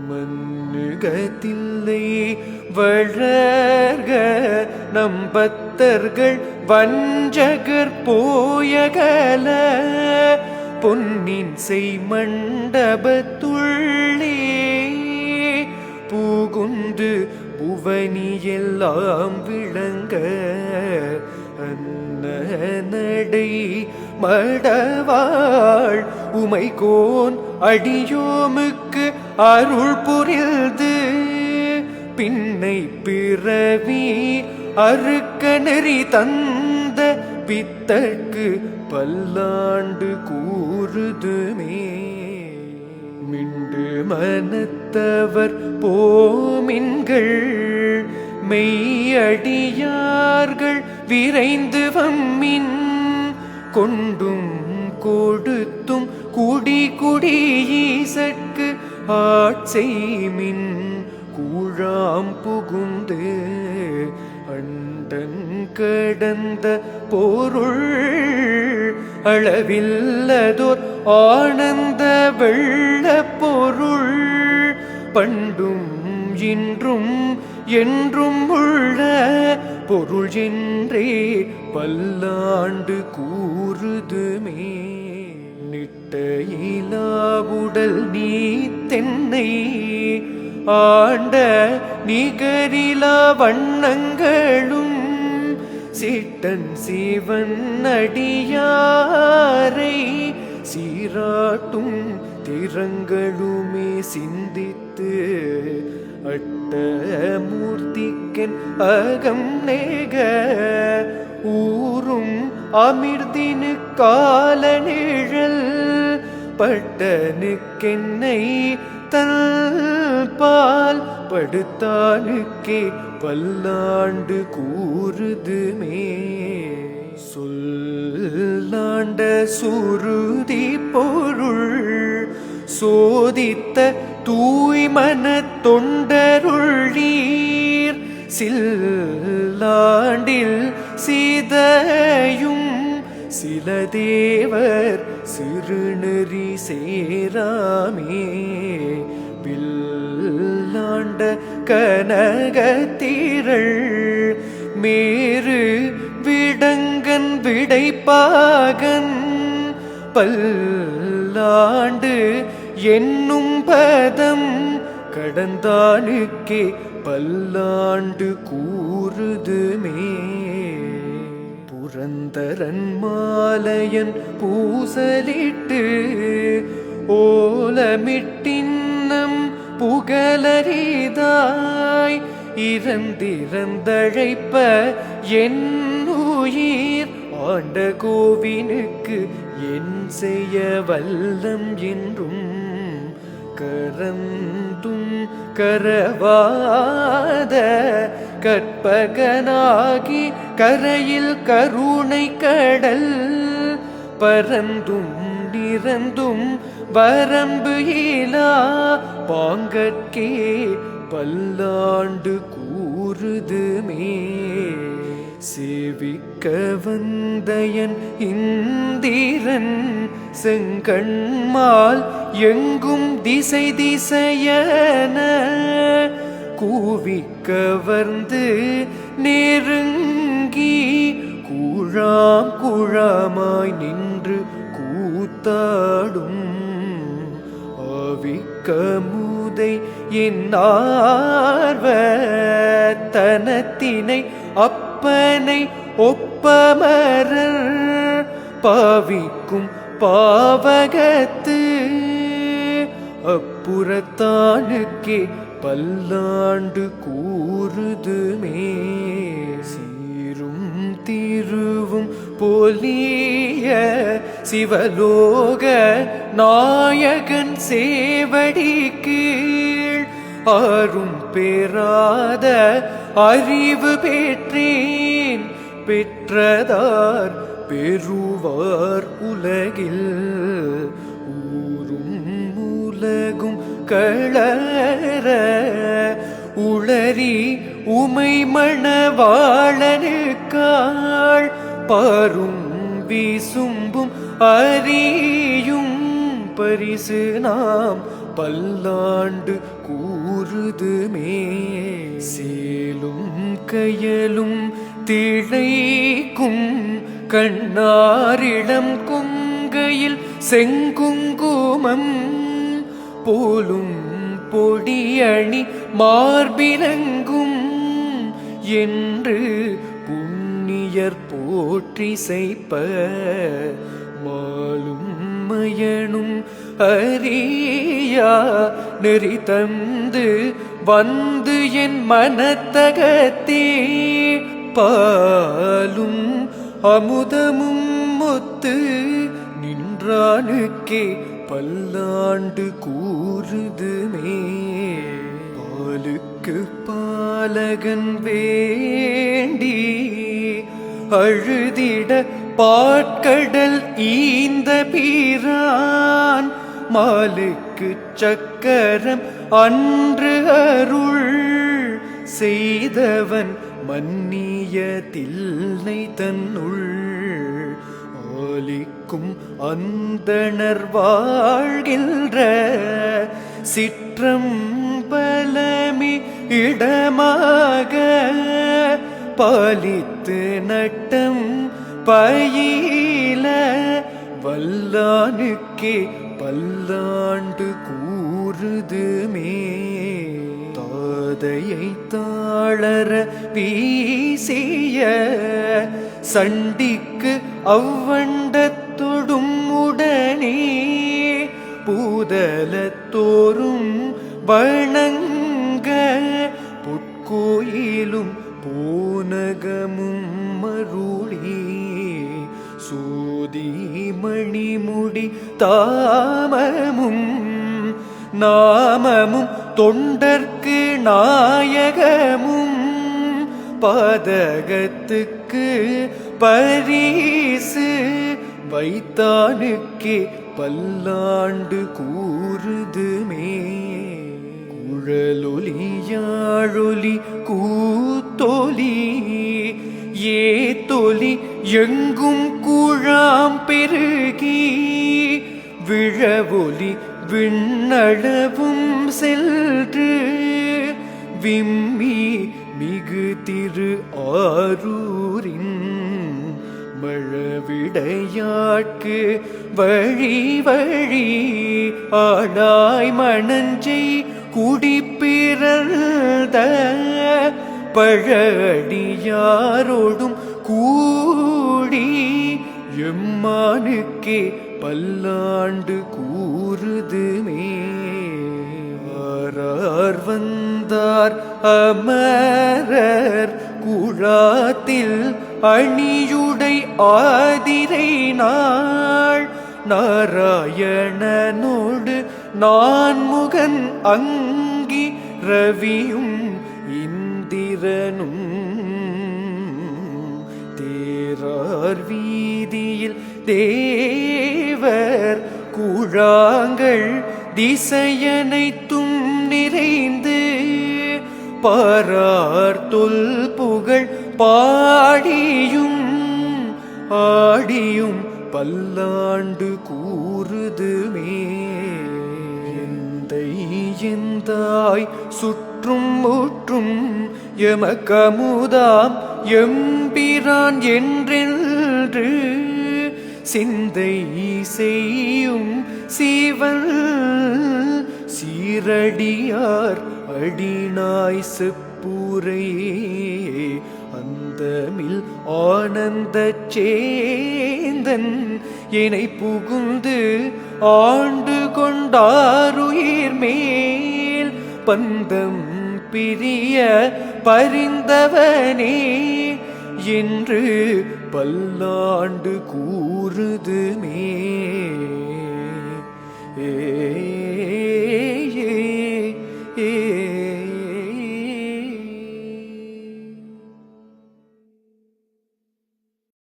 மன்னுகத்தில்லை வளர்க நம்பத்தர்கள் வஞ்சகர் போயகல பொன்னின் செய்மண்டபத்துள்ளே பூகுந்து புவனியெல்லாம் விளங்க அன்னநடை மடவாள் உமைகோன் அடியோமுக்கு அருள் புரிந்து பின்னை பிறவி அறுக்க நெறி தந்த பித்தற்கு பல்லாண்டு கூறுதுமே. மிண்டு மனத்தவர் போமின்கள் மெய்யடியார்கள் விரைந்து வம்மின் கொண்டும் கொடுத்தும் குடி குடியீசற்கு ஆட்செய்மின் கூழாம் புகுந்து அண்டன் கடந்த பொருள் அளவில்லதோர் ஆனந்த வெள்ள பொருள் பண்டும் இன்றும் என்றும் உள்ள பொருள் என்றே பல்லாண்டு கூறுதுமே. நிட்டையிலாவுடல் நீ தென்னை ஆண்ட நிகரிலா வண்ணங்களும் சிட்டன் சிவன் அடியாரை சீராட்டும் திறங்களுமே சிந்தித்து அட்டமூர்த்திக்கென் அகம் நேக ஊரும் அமிர்தினு கால நிழல் பட்டனுக்கென்னை தல்பால் படுத்தானுக்கே பல்லாண்டு கூறுதுமே. சொல்லாண்ட சுருதி பொருள் சோதித்த தூய்மன தொண்டருளீர் சில்லாண்டில் சீதையும் சில தேவர் சிறுநெறி சேராமே வில்லாண்ட கனகத்திரள் மேரு விடங்கன் விடைப்பாகன் பல்லாண்டு என்னும் பதம் கடந்தானுக்கே பல்லாண்டு கூறுதுமே. புரந்தரன் மாலையன் பூசலிட்டு ஓலமிட்டின்னம் புகழரிதாய் இறந்திறந்தழைப்ப என் உயிர் ஆண்ட கோவினுக்கு என் செய்ய வல்லம் என்றும் கரந்தும் கரவாத கற்பகனாகி கரையில் கருணை கடல் பரந்தும் நிறந்தும் வரம்பு இலா பாங்கற்கே பல்லாண்டு கூறுதுமே. சேவிக்க வந்தயன் இந்திரன் செங்கண்மால் எங்கும் திசை திசையன கூவிக்கவர்ந்து நெருங்கி கூழாம் குழாமாய் நின்று கூத்தாடும் ஆவிக்கமுதை என் ஆர்வத்தனத்தினை அப்பனை ஒப்பமரர் பாவிக்கும் பாவகத்து அப்புறத்தானுக்கே பல்லாண்டு கூறுதுமே. சீரும் திருவும் போலிய சிவலோக நாயகன் சேவடி கீழ் ஆரும் பெறாத அறிவு பெற்றேன் பெற்றதார் பெறுவார் உலகில் ஊரும் உலகும் களர உளறி உமை மணவாளனுக்காள் பாரும் வீசும்பும் அறியும் பரிசு நாம் பல்லாண்டு கூறுதுமே. சேலும் கயலும் திளைக்கும் கண்ணாரிடம் கொங்கையில் செங்குங்குமம் போலும் பொடியணி மார்பிலங்கும் என்று புண்ணியர் போற்றி செய்ப்ப மாலும் மயனும் அறியா நெறி தந்து வந்து என் மனத்தகத்தே பாலும் அமுதமும் ஒத்து நின்றானுக்கே பல்லாண்டு கூறுதுமே. பாலுக்கு பாலகன் வேண்டி அழுதிட பாட்கடல் ஈந்த பிரான் மாலுக்கு சக்கரம் அன்று அருள் செய்தவன் மன்னிய தில்லை தன்னுள் ஆலிக்கும் அந்தணர் வாழ்கின்ற சிற்றம்பலமி இடமாக பாலித்து நட்டம் பயில வல்லானுக்கே பல்லாண்டு கூறுதுமே. தாதையை தாளர வீசிய சண்டிக்கு அவ்வண்டத்தொடும் உடனே பூதலத்தோறும் வணங்க பொற்கோயிலும் பூனகமும் மருளி சூதி மணிமுடி தாமமும் நாமமும் தொண்டர்க்கு நாயகமும் பாதகத்துக்கு பரிசு வைத்தானுக்கே பல்லாண்டு கூறுதுமே. குழலொலியாழொலி கூத்தொலி ஏத்தொலி எங்கும் குழாம் பெருகி விழவொலி விண்ணளவும் சென்று விம்மி மிகு திரு ஆரூரின் மழவிடையாட்கு வழி வழி ஆளாய் மணஞ்சை குடிப்பிறந்த பழடியாரோடும் கூடி எம்மானுக்கே பல்லாண்டு கூறுதுமே. ஆரார் வந்தார் அமரர் குழாத்தில் அணியுடை ஆதிரை நாள் நாராயணனோடு நான்முகன் அங்கி ரவியும் இந்திரனும் தேரார் வீதியில் தேவர் குழாங்கள் திசையனைத்தும் நிறைந்து பாரார் தொல் புகழ் பாடியும் ஆடியும் பல்லாண்டு கூறுதுமே. எந்தை எந்தாய் சுற்றும் முற்றும் எமக்கமுதாம் எம்பிரான் என்றென்று சிந்தை செய்யும் சிவன் சீரடியார் அடிநாய் செப்புரையே அந்தமில் ஆனந்த சேந்தன் என்னை புகுந்து ஆண்டு கொண்டாருயிர் மேல் பந்தம் பிரிய பரிந்தவனே என்று பல்லாண்டு கூறுதுமே.